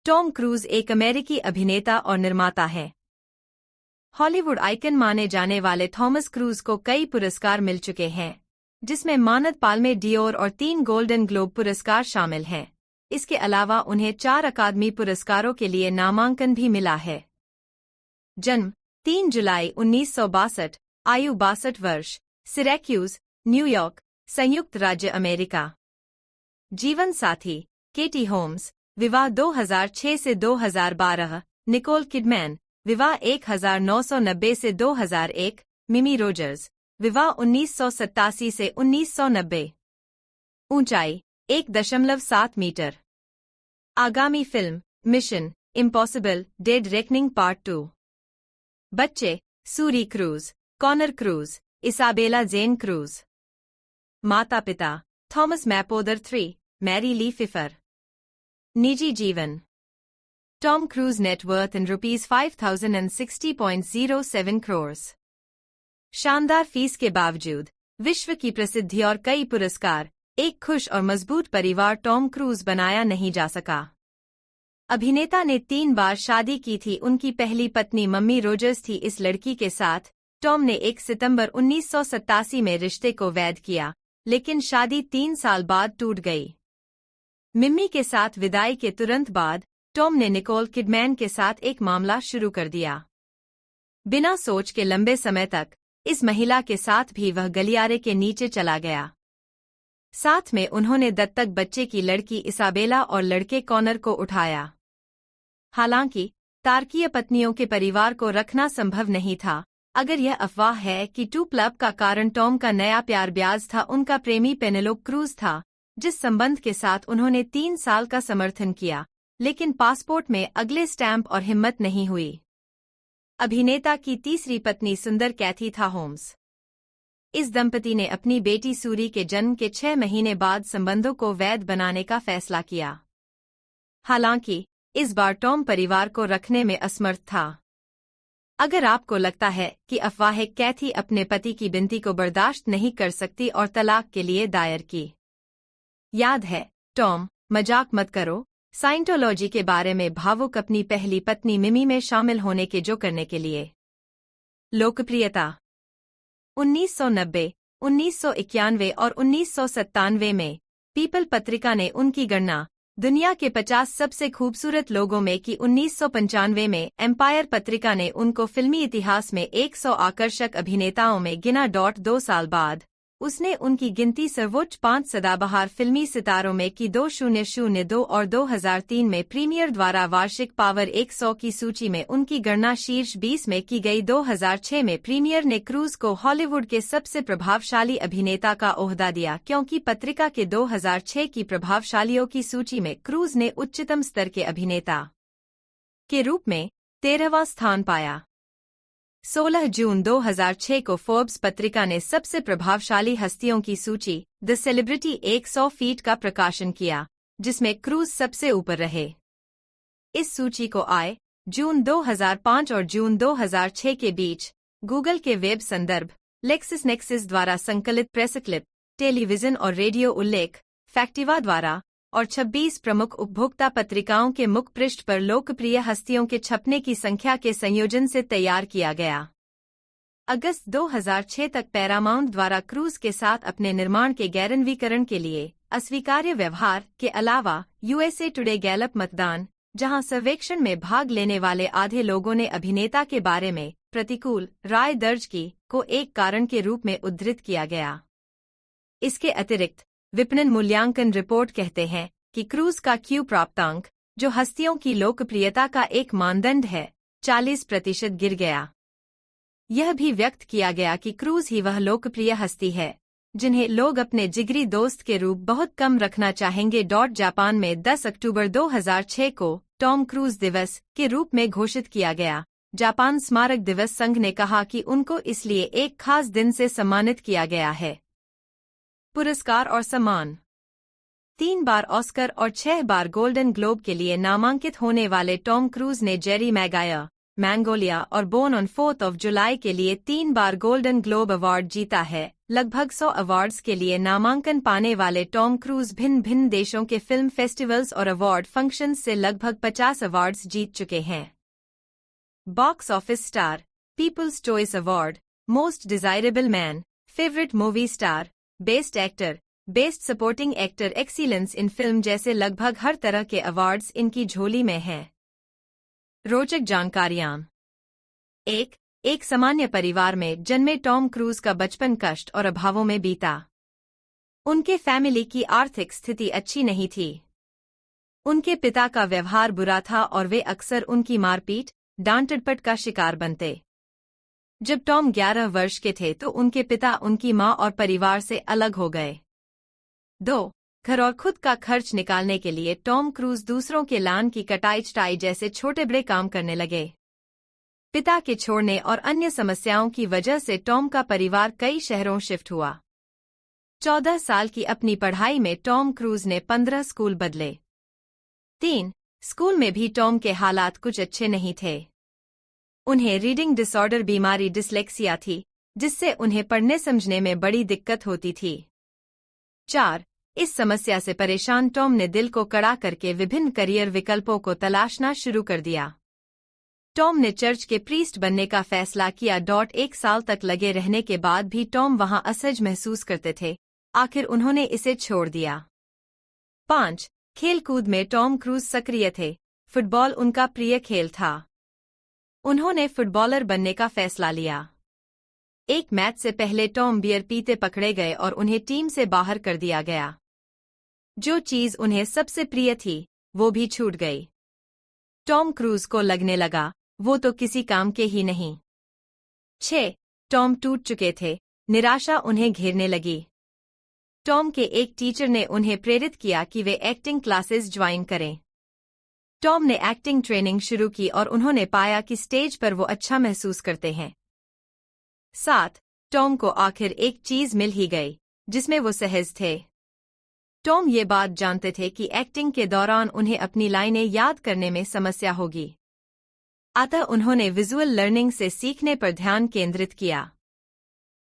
Tom cruise एक अमेरिकी अभिनेता और निर्माता है। हॉलीवुड आइकन माने जाने वाले थॉमस क्रूज को कई पुरस्कार मिल चुके हैं, जिसमें मानद पाल्मे डियोर और 3 गोल्डन ग्लोब पुरस्कार शामिल हैं। इसके अलावा उन्हें 4 अकादमी पुरस्कारों के लिए नामांकन भी मिला है। जन्म 3 जुलाई 1962, आयु 62 वर्ष, सिरैक्यूज, न्यूयॉर्क, संयुक्त राज्य अमेरिका। जीवन साथी केटी होम्स, विवाह 2006 से 2012, निकोल किडमैन, विवाह 1990 से 2001, मिमी रोजर्स, विवाह 1987 से 1990। ऊंचाई 1.7 मीटर। आगामी film Mission Impossible Dead Reckoning Part 2। बच्चे Suri Cruise, Connor Cruise, Isabella Jane Cruise. माता पिता Thomas Mapother III, Mary Lee Pfeiffer. निजी जीवन Tom Cruise net worth in ₹5060.07 crores। शानदार फीस के बावजूद विश्व की प्रसिद्धि और कई पुरस्कार, एक खुश और मजबूत परिवार टॉम क्रूज बनाया नहीं जा सका। अभिनेता ने 3 बार शादी की थी। उनकी पहली पत्नी मम्मी रोजर्स थी। इस लड़की के साथ टॉम ने 1 सितंबर 1987 में रिश्ते को वैध किया, लेकिन शादी 3 साल बाद टूट गई। मिम्मी के साथ विदाई के तुरंत बाद टॉम ने निकोल किडमैन के साथ एक मामला शुरू कर दिया। बिना सोच के लंबे समय तक इस महिला के साथ भी वह गलियारे के नीचे चला गया। साथ में उन्होंने दत्तक बच्चे की लड़की इसाबेला और लड़के कॉनर को उठाया। हालांकि तारकीय पत्नियों के परिवार को रखना संभव नहीं था। अगर यह अफवाह है कि टूपलब का कारण टॉम का नया प्यार ब्याज था, उनका प्रेमी पेनेलोप क्रूज था, जिस संबंध के साथ उन्होंने 3 साल का समर्थन किया, लेकिन पासपोर्ट में अगले स्टैंप और हिम्मत नहीं हुई। अभिनेता की तीसरी पत्नी सुंदर कैथी था होम्स। इस दंपति ने अपनी बेटी सूरी के जन्म के 6 महीने बाद संबंधों को वैध बनाने का फैसला किया। हालांकि इस बार टॉम परिवार को रखने में असमर्थ था। अगर आपको लगता है कि अफवाहें कैथी अपने पति की विनती को बर्दाश्त नहीं कर सकती और तलाक के लिए दायर की। याद है, टॉम मजाक मत करो साइंटोलॉजी के बारे में भावुक अपनी पहली पत्नी मिमी में शामिल होने के जो करने के लिए। लोकप्रियता 1990, 1991 और 1997 में पीपल पत्रिका ने उनकी गणना दुनिया के 50 सबसे खूबसूरत लोगों में की। 1995 में एम्पायर पत्रिका ने उनको फिल्मी इतिहास में 100 आकर्षक अभिनेताओं में गिना। 2 साल बाद उसने उनकी गिनती सर्वोच्च 5 सदाबहार फिल्मी सितारों में की। 2002 और 2003 में प्रीमियर द्वारा वार्षिक पावर 100 की सूची में उनकी गणना शीर्ष 20 में की गई। 2006 में प्रीमियर ने क्रूज को हॉलीवुड के सबसे प्रभावशाली अभिनेता का ओहदा दिया, क्योंकि पत्रिका के 2006 की प्रभावशालियों की सूची में क्रूज ने उच्चतम स्तर के अभिनेता के रूप में 13वां स्थान पाया। 16 जून 2006 को फोर्ब्स पत्रिका ने सबसे प्रभावशाली हस्तियों की सूची द सेलिब्रिटी 100 फीट का प्रकाशन किया, जिसमें क्रूज सबसे ऊपर रहे। इस सूची को जून 2005 और जून 2006 के बीच गूगल के वेब संदर्भ लेक्सिसनेक्सिस द्वारा संकलित प्रेस क्लिप, टेलीविजन और रेडियो उल्लेख फैक्टिवा द्वारा और 26 प्रमुख उपभोक्ता पत्रिकाओं के मुख पृष्ठ पर लोकप्रिय हस्तियों के छपने की संख्या के संयोजन से तैयार किया गया। अगस्त 2006 तक पैरामाउंट द्वारा क्रूज के साथ अपने निर्माण के गैरनवीकरण के लिए अस्वीकार्य व्यवहार के अलावा USA टुडे गैलप मतदान, जहां सर्वेक्षण में भाग लेने वाले आधे लोगों ने अभिनेता के बारे में प्रतिकूल राय दर्ज की, को एक कारण के रूप में उद्धृत किया गया। इसके अतिरिक्त विपणन मूल्यांकन रिपोर्ट कहते हैं कि क्रूज का क्यू प्राप्तांक, जो हस्तियों की लोकप्रियता का एक मानदंड है, 40% गिर गया। यह भी व्यक्त किया गया कि क्रूज ही वह लोकप्रिय हस्ती है जिन्हें लोग अपने जिगरी दोस्त के रूप बहुत कम रखना चाहेंगे। जापान में 10 अक्टूबर 2006 को टॉम क्रूज दिवस के रूप में घोषित किया गया। जापान स्मारक दिवस संघ ने कहा कि उनको इसलिए एक खास दिन से सम्मानित किया गया है। पुरस्कार और सम्मान 3 बार ऑस्कर और 6 बार गोल्डन ग्लोब के लिए नामांकित होने वाले टॉम क्रूज ने जेरी मैगायर, मैंगोलिया और बोर्न ऑन 4 जुलाई के लिए 3 बार गोल्डन ग्लोब अवार्ड जीता है। लगभग 100 अवार्ड्स के लिए नामांकन पाने वाले टॉम क्रूज भिन्न भिन्न देशों के फिल्म फेस्टिवल्स और अवार्ड फंक्शंस से लगभग 50 अवार्ड्स जीत चुके हैं। Box office star, people's choice award, most desirable man, favourite movie star, best actor, best supporting actor, excellence in film जैसे लगभग हर तरह के अवार्ड्स इनकी झोली में हैं। रोचक जानकारियां। एक सामान्य परिवार में जन्मे टॉम क्रूज का बचपन कष्ट और अभावों में बीता। उनके फैमिली की आर्थिक स्थिति अच्छी नहीं थी। उनके पिता का व्यवहार बुरा था और वे अक्सर उनकी मारपीट, डांट-डपट का शिकार बनते। जब टॉम 11 वर्ष के थे तो उनके पिता उनकी मां और परिवार से अलग हो गए। 2. घर और खुद का खर्च निकालने के लिए टॉम क्रूज दूसरों के लान की कटाई छटाई जैसे छोटे बड़े काम करने लगे। पिता के छोड़ने और अन्य समस्याओं की वजह से टॉम का परिवार कई शहरों शिफ्ट हुआ। 14 साल की अपनी पढ़ाई में टॉम क्रूज ने 15 स्कूल बदले। 3. स्कूल में भी टॉम के हालात कुछ अच्छे नहीं थे। उन्हें रीडिंग डिसऑर्डर बीमारी डिसलेक्सिया थी, जिससे उन्हें पढ़ने समझने में बड़ी दिक्कत होती थी। 4. इस समस्या से परेशान टॉम ने दिल को कड़ा करके विभिन्न करियर विकल्पों को तलाशना शुरू कर दिया। टॉम ने चर्च के प्रीस्ट बनने का फैसला किया। 1 साल तक लगे रहने के बाद भी टॉम वहां असहज महसूस करते थे। आखिर उन्होंने इसे छोड़ दिया। 5. खेल-कूद में टॉम क्रूज सक्रिय थे। फुटबॉल उनका प्रिय खेल था। उन्होंने फुटबॉलर बनने का फैसला लिया। एक मैच से पहले टॉम बियर पीते पकड़े गए और उन्हें टीम से बाहर कर दिया गया। जो चीज उन्हें सबसे प्रिय थी, वो भी छूट गई। टॉम क्रूज को लगने लगा, वो तो किसी काम के ही नहीं। 6. टॉम टूट चुके थे, निराशा उन्हें घेरने लगी। टॉम के एक टीचर ने उन्हें प्रेरित किया कि वे एक्टिंग क्लासेस ज्वाइन करें। टॉम ने एक्टिंग ट्रेनिंग शुरू की और उन्होंने पाया कि स्टेज पर वो अच्छा महसूस करते हैं। 7. टॉम को आखिर एक चीज मिल ही गई, जिसमें वो सहज थे। टॉम ये बात जानते थे कि एक्टिंग के दौरान उन्हें अपनी लाइनें याद करने में समस्या होगी। अतः उन्होंने विजुअल लर्निंग से सीखने पर ध्यान केंद्रित किया।